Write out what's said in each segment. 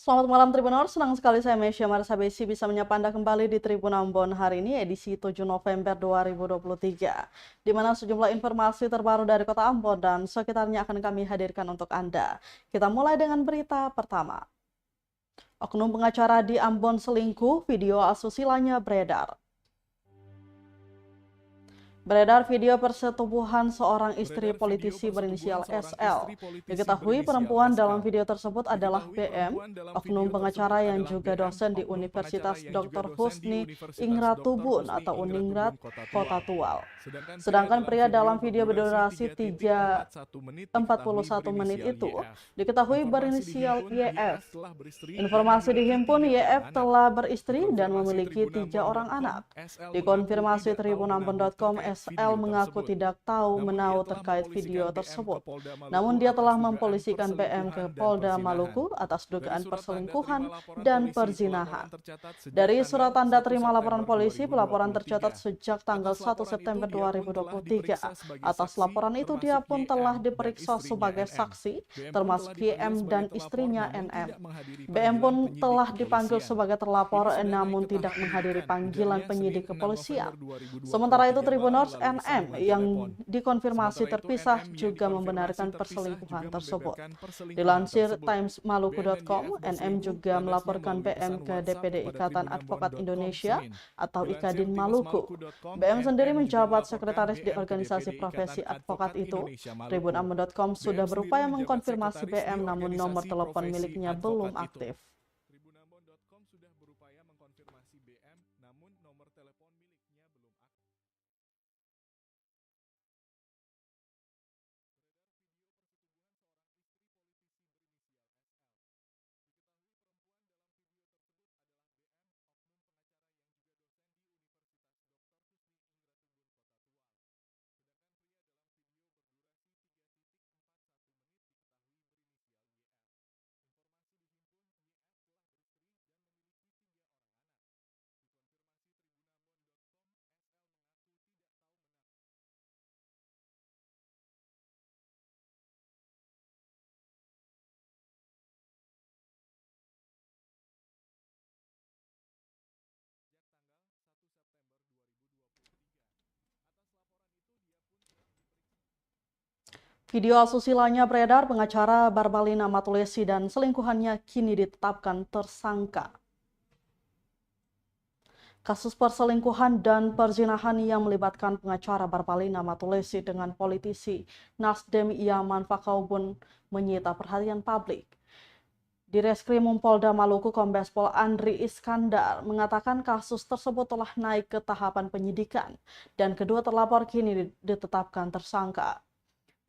Selamat malam Tribuners, senang sekali saya Mesya Marsabesi bisa menyapa Anda kembali di Tribun Ambon hari ini edisi 7 November 2023, di mana sejumlah informasi terbaru dari Kota Ambon dan sekitarnya akan kami hadirkan untuk Anda. Kita mulai dengan berita pertama. Oknum pengacara di Ambon selingkuh, video asusilanya beredar. Beredar video persetubuhan seorang istri politisi berinisial SL. Diketahui perempuan dalam video tersebut adalah BM, oknum pengacara yang juga dosen di Universitas Dr. Husni Ingratubun atau Uningrat, Kota Tual. Sedangkan pria dalam video berdurasi 41 menit itu diketahui berinisial YF. Informasi dihimpun YF telah beristri dan memiliki 3 orang anak. Dikonfirmasi tribunambon.com, SL mengaku tidak tahu menahu terkait video tersebut. Namun dia telah mempolisikan BM ke Polda Maluku atas dugaan perselingkuhan dan perzinahan. Dari surat tanda terima laporan polisi, pelaporan tercatat sejak tanggal 1 September 2023. Atas laporan itu dia pun telah diperiksa sebagai saksi, termasuk YM dan istrinya NM. BM pun telah dipanggil sebagai terlapor namun tidak menghadiri panggilan penyidik kepolisian. Sementara itu Tribuners, NM yang dikonfirmasi terpisah juga membenarkan perselingkuhan tersebut. Dilansir timesmaluku.com, NM juga melaporkan BM ke DPD Ikatan Advokat Indonesia atau Ikadin Maluku. BM sendiri menjabat sekretaris di organisasi profesi advokat itu. Tribunambon.com sudah berupaya mengkonfirmasi BM namun nomor telepon miliknya belum aktif. Tribunambon.com sudah berupaya mengkonfirmasi BM, namun nomor telepon miliknya belum aktif. Video asusilanya beredar, pengacara Barbalina Matulesi dan selingkuhannya kini ditetapkan tersangka. Kasus perselingkuhan dan perzinahan yang melibatkan pengacara Barbalina Matulesi dengan politisi Nasdem Yaman Fakaubun menyita perhatian publik. Di Reskrimum Polda Maluku, Kombes Pol Andri Iskandar mengatakan kasus tersebut telah naik ke tahapan penyidikan dan kedua terlapor kini ditetapkan tersangka.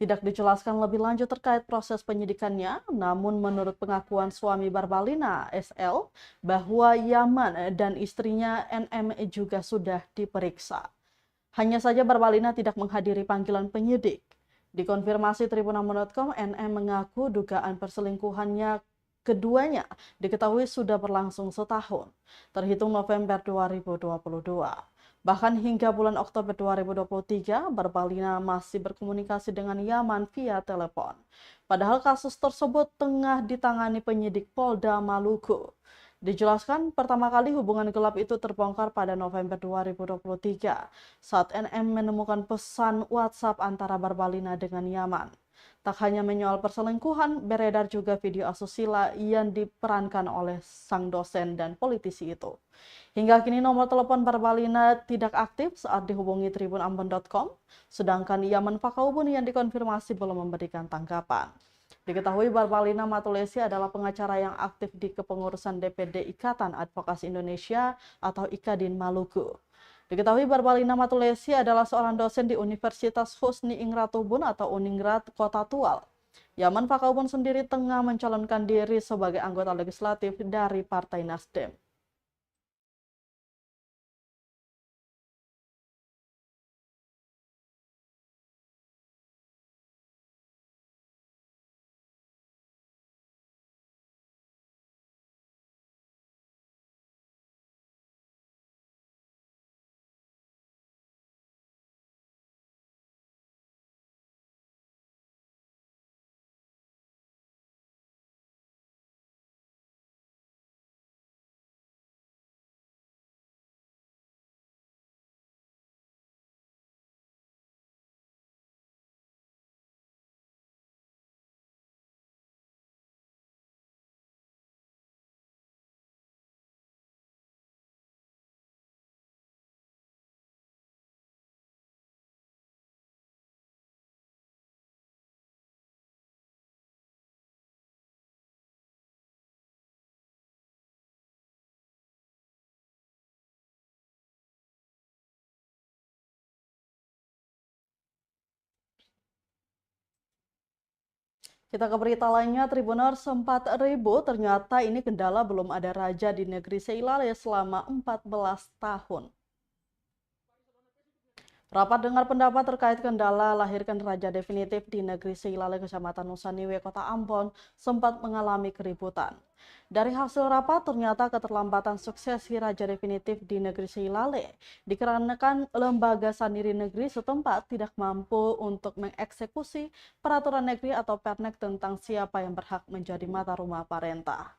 Tidak dijelaskan lebih lanjut terkait proses penyidikannya, namun menurut pengakuan suami Barbalina, SL, bahwa Yaman dan istrinya NM juga sudah diperiksa. Hanya saja Barbalina tidak menghadiri panggilan penyidik. Dikonfirmasi tribunambon.com, NM mengaku dugaan perselingkuhannya keduanya diketahui sudah berlangsung setahun, terhitung November 2022. Bahkan hingga bulan Oktober 2023, Barbalina masih berkomunikasi dengan Yaman via telepon. Padahal kasus tersebut tengah ditangani penyidik Polda Maluku. Dijelaskan pertama kali hubungan gelap itu terbongkar pada November 2023 saat NM menemukan pesan WhatsApp antara Barbalina dengan Yaman. Tak hanya menyoal perselingkuhan, beredar juga video asusila yang diperankan oleh sang dosen dan politisi itu. Hingga kini nomor telepon Barbalina tidak aktif saat dihubungi tribunambon.com, sedangkan Yaman Fakaubun yang dikonfirmasi belum memberikan tanggapan. Diketahui Barbalina Matulesi adalah pengacara yang aktif di kepengurusan DPD Ikatan Advokasi Indonesia atau Ikadin Maluku. Diketahui Barbalina Matulesi adalah seorang dosen di Universitas Husni Ingratubun atau Uningrat, Kota Tual. Yaman Fakaubun sendiri tengah mencalonkan diri sebagai anggota legislatif dari Partai Nasdem. Kita ke berita lainnya, Tribuners 4.000 ternyata ini kendala belum ada raja di negeri Seilale selama 14 tahun. Rapat dengar pendapat terkait kendala lahirkan raja definitif di negeri Seilale, Kecamatan Nusaniwe, Kota Ambon, sempat mengalami keributan. Dari hasil rapat, ternyata keterlambatan suksesi raja definitif di negeri Seilale dikarenakan lembaga sandiri negeri setempat tidak mampu untuk mengeksekusi peraturan negeri atau pernek tentang siapa yang berhak menjadi mata rumah parenta.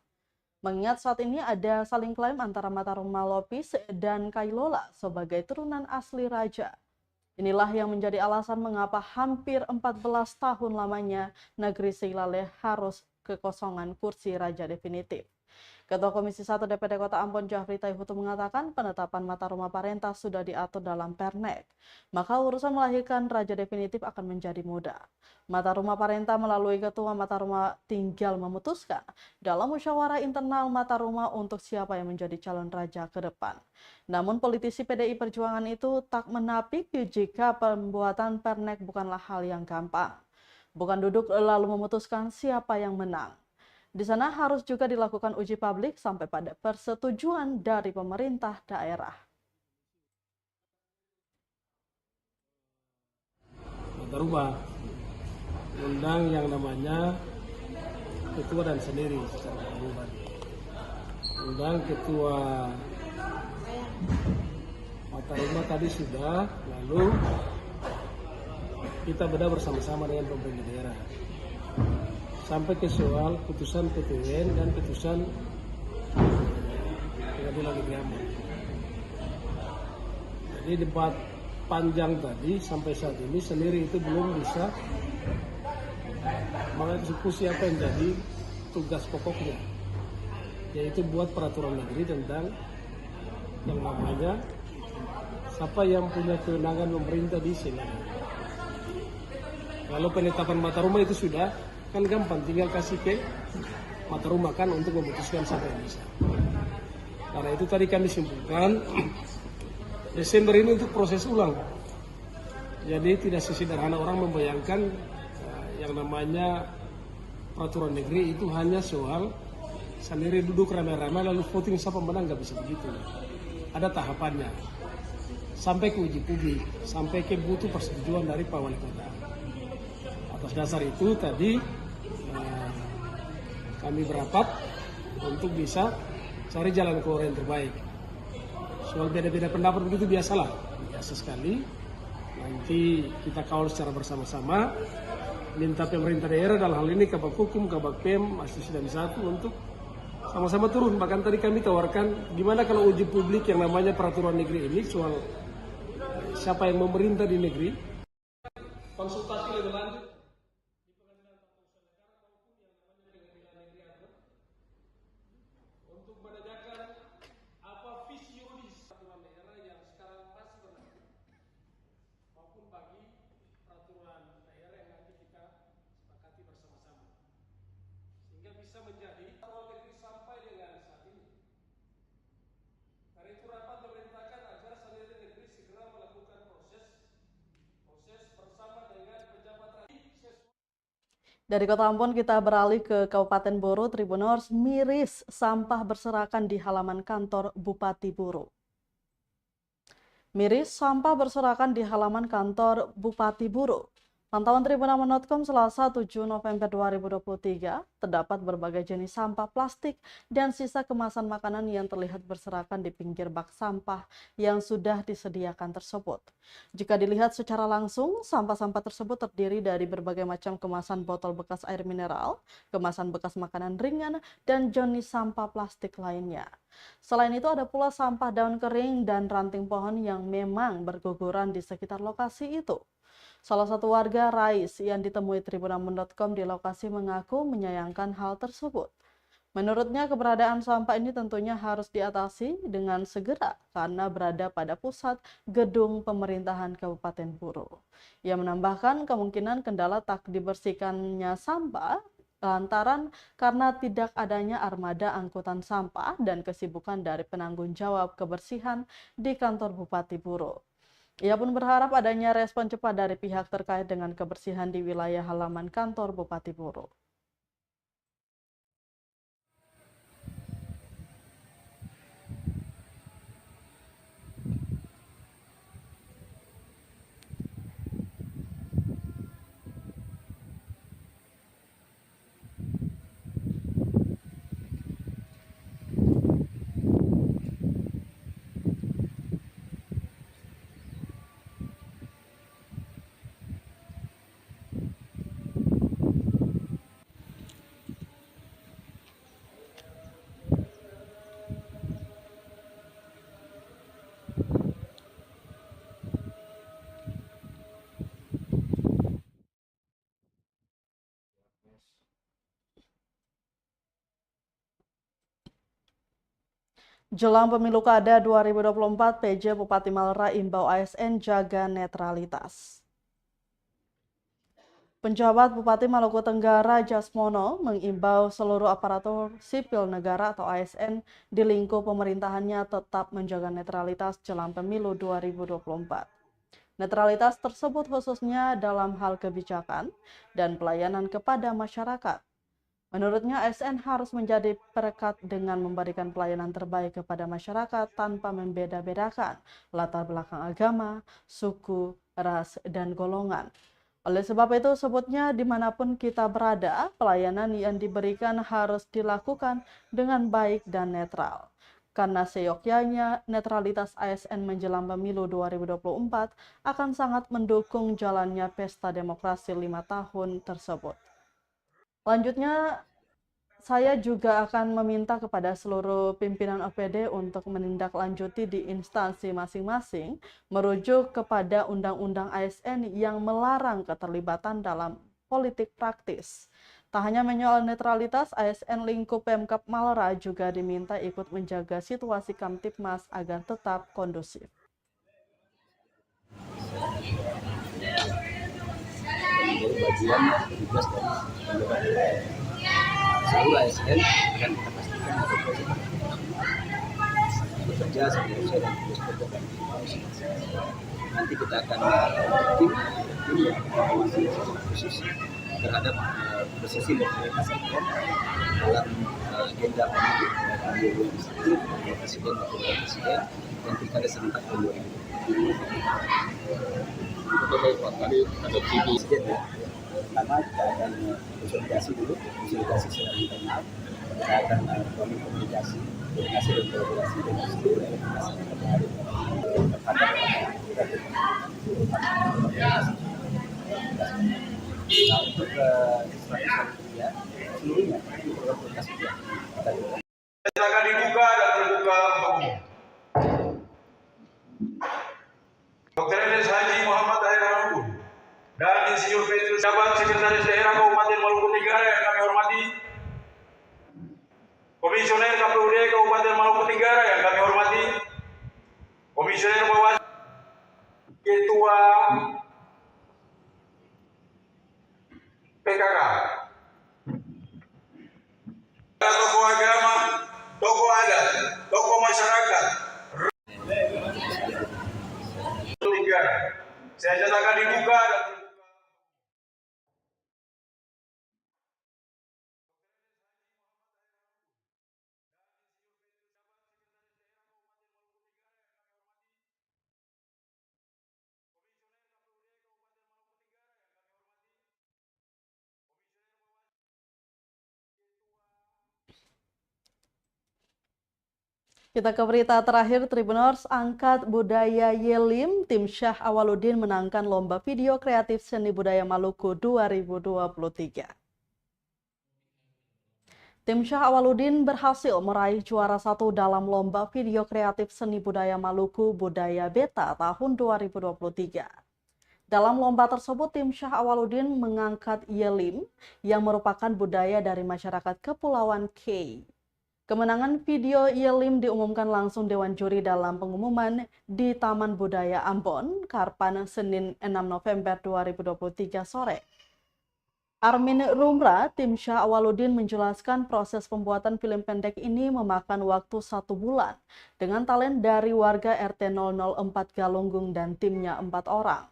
Mengingat saat ini ada saling klaim antara mata rumah Lopis dan Kailola sebagai turunan asli raja. Inilah yang menjadi alasan mengapa hampir 14 tahun lamanya negeri Seilale harus kekosongan kursi raja definitif. Ketua Komisi 1 DPD Kota Ambon Jafri Taihutu mengatakan penetapan mata rumah parenta sudah diatur dalam pernek. Maka urusan melahirkan raja definitif akan menjadi mudah. Mata rumah parenta melalui ketua mata rumah tinggal memutuskan dalam musyawarah internal mata rumah untuk siapa yang menjadi calon raja ke depan. Namun politisi PDI Perjuangan itu tak menapik jika pembuatan pernek bukanlah hal yang gampang. Bukan duduk lalu memutuskan siapa yang menang. Di sana harus juga dilakukan uji publik sampai pada persetujuan dari pemerintah daerah. Berubah, undang yang namanya ketua dan sendiri secara berubah. Undang ketua mata rumah tadi sudah, lalu kita bedah bersama-sama dengan pemerintah daerah. Sampai ke soal putusan PTN dan putusan Pengadilan Negeri Ambon. Jadi debat panjang tadi sampai saat ini sendiri itu belum bisa mengeksekusi apa yang jadi tugas pokoknya, yaitu buat peraturan negeri tentang yang namanya siapa yang punya kewenangan memerintah di sini. Kalau penetapan mata rumah itu sudah kan gampang, tinggal kasih ke mata rumah kan untuk memutuskan siapa yang bisa. Karena itu tadi kami simpulkan Desember ini untuk proses ulang. Jadi tidak sesederhana orang membayangkan yang namanya peraturan negeri itu hanya soal sendiri duduk ramai-ramai lalu voting siapa menang, nggak bisa begitu. Ada tahapannya. Sampai ke uji publik, sampai ke butuh persetujuan dari Pak Wali Kota. Atas dasar itu tadi kami berapat untuk bisa cari jalan keluar yang terbaik. Soal beda-beda pendapat begitu biasa sekali. Nanti kita kawal secara bersama-sama, minta pemerintah daerah dalam hal ini Kabak Hukum, Kabak Pem, Asisten dan satu untuk sama-sama turun. Bahkan tadi kami tawarkan gimana kalau uji publik yang namanya peraturan negeri ini soal siapa yang memerintah di negeri, konsultasi lebih lanjut untuk menanyakan apa visi yuridis peraturan daerah yang sekarang masih berlaku maupun bagi peraturan daerah yang nanti kita sepakati bersama-sama sehingga bisa menjadi peraturan negeri sampai dengan saat ini. Karena itu rapat memerintahkan agar sendiri negeri segera melakukan proses bersama dengan pejabat rakyat. Dari Kota Ambon kita beralih ke Kabupaten Buru. Tribuners, miris sampah berserakan di halaman kantor Bupati Buru. Miris sampah berserakan di halaman kantor Bupati Buru. Pantauan Tribunama.com Selasa 7 November 2023, terdapat berbagai jenis sampah plastik dan sisa kemasan makanan yang terlihat berserakan di pinggir bak sampah yang sudah disediakan tersebut. Jika dilihat secara langsung, sampah-sampah tersebut terdiri dari berbagai macam kemasan botol bekas air mineral, kemasan bekas makanan ringan, dan jenis sampah plastik lainnya. Selain itu ada pula sampah daun kering dan ranting pohon yang memang berguguran di sekitar lokasi itu. Salah satu warga Rais yang ditemui Tribunama.com di lokasi mengaku menyayangkan hal tersebut. Menurutnya keberadaan sampah ini tentunya harus diatasi dengan segera karena berada pada pusat gedung pemerintahan Kabupaten Buru. Ia menambahkan kemungkinan kendala tak dibersihkannya sampah lantaran karena tidak adanya armada angkutan sampah dan kesibukan dari penanggung jawab kebersihan di kantor Bupati Buru. Ia pun berharap adanya respon cepat dari pihak terkait dengan kebersihan di wilayah halaman kantor Bupati Buru. Jelang pemilu kada 2024, PJ Bupati Malera imbau ASN jaga netralitas. Penjabat Bupati Maluku Tenggara Jasmono mengimbau seluruh aparatur sipil negara atau ASN di lingkup pemerintahannya tetap menjaga netralitas jelang pemilu 2024. Netralitas tersebut khususnya dalam hal kebijakan dan pelayanan kepada masyarakat. Menurutnya, ASN harus menjadi perekat dengan memberikan pelayanan terbaik kepada masyarakat tanpa membeda-bedakan latar belakang agama, suku, ras, dan golongan. Oleh sebab itu, sebutnya dimanapun kita berada, pelayanan yang diberikan harus dilakukan dengan baik dan netral. Karena seyogyanya netralitas ASN menjelang pemilu 2024 akan sangat mendukung jalannya pesta demokrasi 5 tahun tersebut. Selanjutnya, saya juga akan meminta kepada seluruh pimpinan OPD untuk menindaklanjuti di instansi masing-masing merujuk kepada Undang-Undang ASN yang melarang keterlibatan dalam politik praktis. Tak hanya menyoal netralitas, ASN lingkup Pemkab Malera juga diminta ikut menjaga situasi Kamtipmas agar tetap kondusif. Menjadi bagian tugas dari seluruh ASN akan kita pastikan bekerja sesuai dengan tugas pokok dan nanti kita akan tim yang mengawasi khusus terhadap posisi netralitas ASN dalam agenda pemilu legislatif presiden maupun wakil presiden dan pilkada serentak tahun 2020. Tadi ada TV presiden ya. Pertama kita akan konsolidasi dulu, konsolidasi secara internal. Kita akan komunikasi, koordinasi dan kolaborasi dengan seluruh elemen masyarakat yang ada terhadap nah untuk ya seluruhnya itu program prioritas juga kita akan dibuka dan terbuka untuk umum. Dr. Enes Haji Muhammad Tahir Maluku dan Insinyur Petrus Jabat Sekretaris Daerah Kabupaten Maluku Tenggara yang kami hormati, Komisioner KPUD Kabupaten Maluku Tenggara yang kami hormati, Komisioner Bawaslu, Ketua PKK, tokoh agama, tokoh adat, tokoh masyarakat, saya nyatakan dibuka dan Kita ke berita terakhir, Tribuners angkat budaya Yelim, tim Syah Awaludin menangkan lomba video kreatif seni budaya Maluku 2023. Tim Syah Awaludin berhasil meraih juara 1 dalam lomba video kreatif seni budaya Maluku Budaya Beta tahun 2023. Dalam lomba tersebut, tim Syah Awaludin mengangkat Yelim yang merupakan budaya dari masyarakat Kepulauan K. Kemenangan video Yelim diumumkan langsung Dewan Juri dalam pengumuman di Taman Budaya Ambon, Karpan, Senin 6 November 2023 sore. Armin Rumra, tim Syah Awaludin menjelaskan proses pembuatan film pendek ini memakan waktu 1 bulan dengan talent dari warga RT 004 Galunggung dan timnya 4 orang.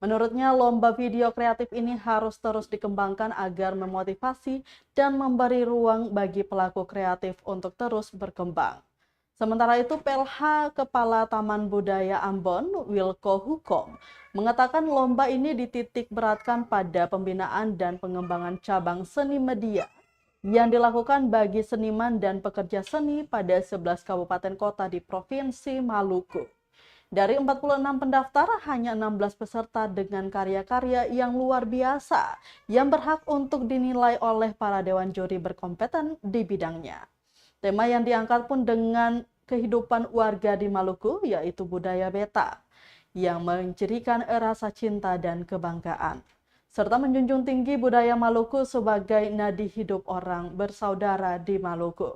Menurutnya, lomba video kreatif ini harus terus dikembangkan agar memotivasi dan memberi ruang bagi pelaku kreatif untuk terus berkembang. Sementara itu, PLH Kepala Taman Budaya Ambon, Wilko Hukom, mengatakan lomba ini dititik beratkan pada pembinaan dan pengembangan cabang seni media yang dilakukan bagi seniman dan pekerja seni pada 11 kabupaten kota di Provinsi Maluku. Dari 46 pendaftar, hanya 16 peserta dengan karya-karya yang luar biasa yang berhak untuk dinilai oleh para dewan juri berkompeten di bidangnya. Tema yang diangkat pun dengan kehidupan warga di Maluku, yaitu budaya Beta, yang mencirikan rasa cinta dan kebanggaan, serta menjunjung tinggi budaya Maluku sebagai nadi hidup orang bersaudara di Maluku.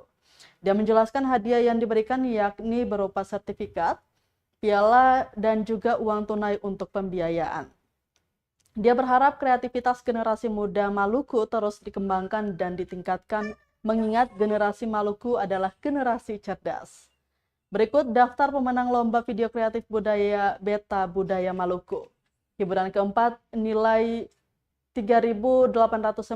Dia menjelaskan hadiah yang diberikan yakni berupa sertifikat, piala, dan juga uang tunai untuk pembiayaan. Dia berharap kreativitas generasi muda Maluku terus dikembangkan dan ditingkatkan, mengingat generasi Maluku adalah generasi cerdas. Berikut daftar pemenang Lomba Video Kreatif Budaya Beta Budaya Maluku. Hiburan keempat nilai 3.895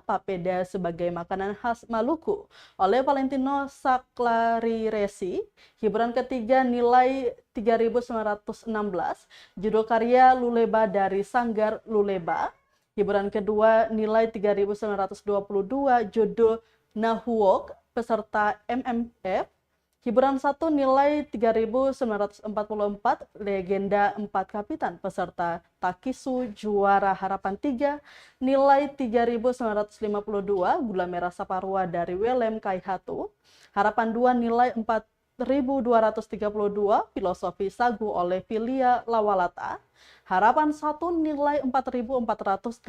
papeda sebagai makanan khas Maluku oleh Valentino Saklariresi. Hiburan ketiga nilai 3.916 judul karya Luleba dari Sanggar Luleba. Hiburan kedua nilai 3.922 judul Nahuok peserta MMF. Hiburan 1 nilai 3.944 Legenda 4 Kapitan peserta Takisu Juara Harapan 3 nilai 3.952 Gula Merah Saparua dari Welem Kaihatu. Harapan 2 nilai 4.232 Filosofi Sagu oleh Filia Lawalata. Harapan 1 nilai 4.487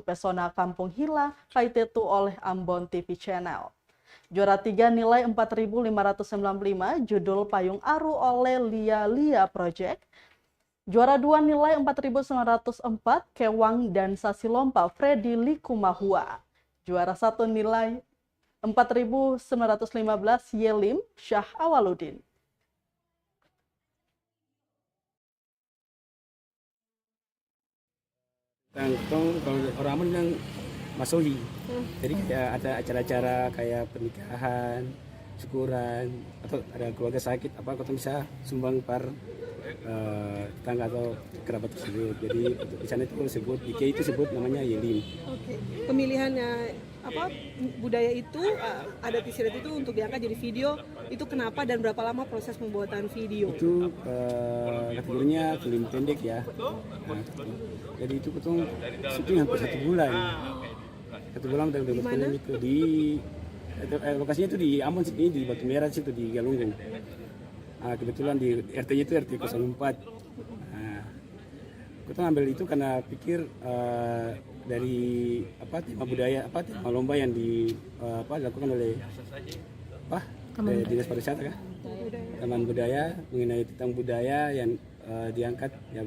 Pesona Kampung Hila Kaitetu oleh Ambon TV Channel. Juara 3 nilai 4.595 judul Payung Aru oleh Lia Lia Project. Juara 2 nilai 4.904 Kewang dan Sasilompa Freddy Likumahua. Juara 1 nilai 4.915 Yelim Syah Awaludin. Kalau orang Ambon bilang masoli. Jadi ada acara-acara kayak pernikahan, syukuran, atau ada keluarga sakit, apa kita bisa sumbang par tetangga atau kerabat tersebut. Jadi di sana itu disebut, di K itu sebut namanya Yelim. Oke. Pemilihannya budaya itu adat istiadat itu untuk diangkat jadi video itu kenapa dan berapa lama proses pembuatan video? Itu kategorinya film pendek ya. Nah, jadi itu ketemu syuting hampir 1 bulan. 1 bulan udah film itu di lokasinya itu di Ambon sini, di Batu Merah situ di Galunggung. Nah, kebetulan di RT-nya itu RT 04. Nah, kita ngambil itu karena pikir dari tema budaya, tema lomba yang dilakukan oleh Dinas Pariwisata kan, Taman Budaya mengenai tentang budaya yang diangkat ya,